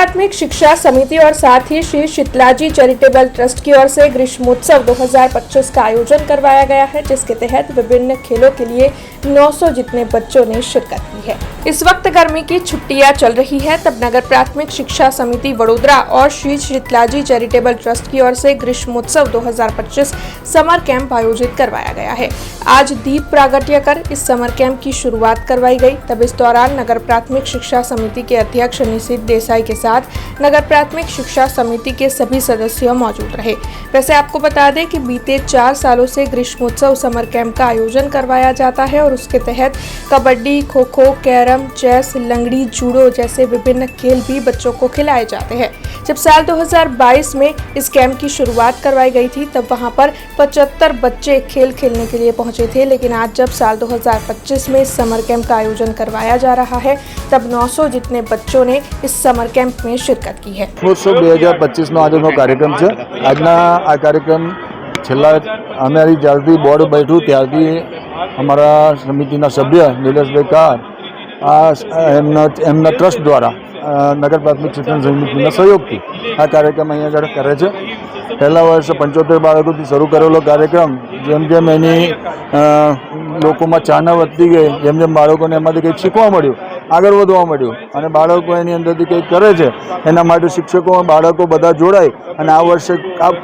प्राथमिक शिक्षा समिति और साथ ही श्री शीतलाजी चैरिटेबल ट्रस्ट की ओर से ग्रीष्मोत्सव 2025 का आयोजन करवाया गया है, जिसके तहत विभिन्न खेलों के लिए 900 जितने बच्चों ने शिरकत की है। इस वक्त गर्मी की छुट्टियां चल रही है, तब नगर प्राथमिक शिक्षा समिति वडोदरा और श्री शीतलाजी चैरिटेबल ट्रस्ट की ओर से ग्रीष्मोत्सव 2025 समर कैंप आयोजित करवाया गया है। आज दीप प्रागट्य कर इस समर कैंप की शुरुआत करवाई गई। तब इस दौरान नगर प्राथमिक शिक्षा समिति के अध्यक्ष निशित देसाई के साथ नगर प्राथमिक शिक्षा समिति के सभी सदस्य मौजूद रहे। वैसे आपको बता दें कि बीते 4 सालों से ग्रीष्मोत्सव समर कैंप का आयोजन करवाया जाता है और उसके तहत कबड्डी, खो खो, कैरम, चेस, लंगड़ी, जूडो जैसे विभिन्न खेल भी बच्चों को खिलाए जाते हैं। जब साल 2022 में इस कैंप की शुरुआत करवाई गई थी, तब वहां पर 75 बच्चे खेल खेलने के लिए पहुंचे थे, लेकिन आज जब साल 2025 में इस समर कैंप का आयोजन करवाया जा रहा है, तब 900 जितने बच्चों ने इस समर कैंप में शिरकत की है। 2025 નો આજનો કાર્યક્રમ છે। આજના આ કાર્યક્રમ છેલ્લા અમારી જ્યારથી બોર્ડ બેઠું ત્યારથી અમારા સમિતિના સભ્ય નિલેશભાઈ કાર એમના ટ્રસ્ટ દ્વારા નગર પ્રાથમિક શિક્ષણ સમિતિના સહયોગથી આ કાર્યક્રમ અહીંયા આગળ કરે છે। પહેલા વર્ષે 75 બાળકોથી શરૂ કરેલો કાર્યક્રમ જેમ જેમ એની લોકોમાં ચાહના વધતી ગઈ, જેમ જેમ બાળકોને એમાંથી કંઈક શીખવા મળ્યું, આગળ વધવા મળ્યું અને બાળકો એની અંદરથી કંઈક કરે છે, એના માટે શિક્ષકો બાળકો બધા જોડાય અને આ વર્ષે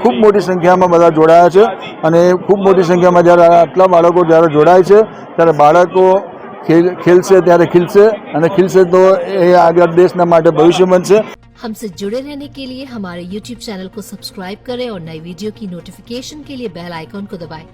ખૂબ મોટી સંખ્યામાં બધા જોડાયા છે અને ખૂબ મોટી સંખ્યામાં જ્યારે આટલા બાળકો જ્યારે જોડાય છે ત્યારે બાળકો ખેલશે ત્યારે ખીલશે અને ખીલશે તો એ આગળ દેશના માટે ભવિષ્ય બનશે। हमसे जुड़े रहने के लिए हमारे YouTube चैनल को सब्सक्राइब करें और नई वीडियो की नोटिफिकेशन के लिए बेल आइकॉन को दबाएं।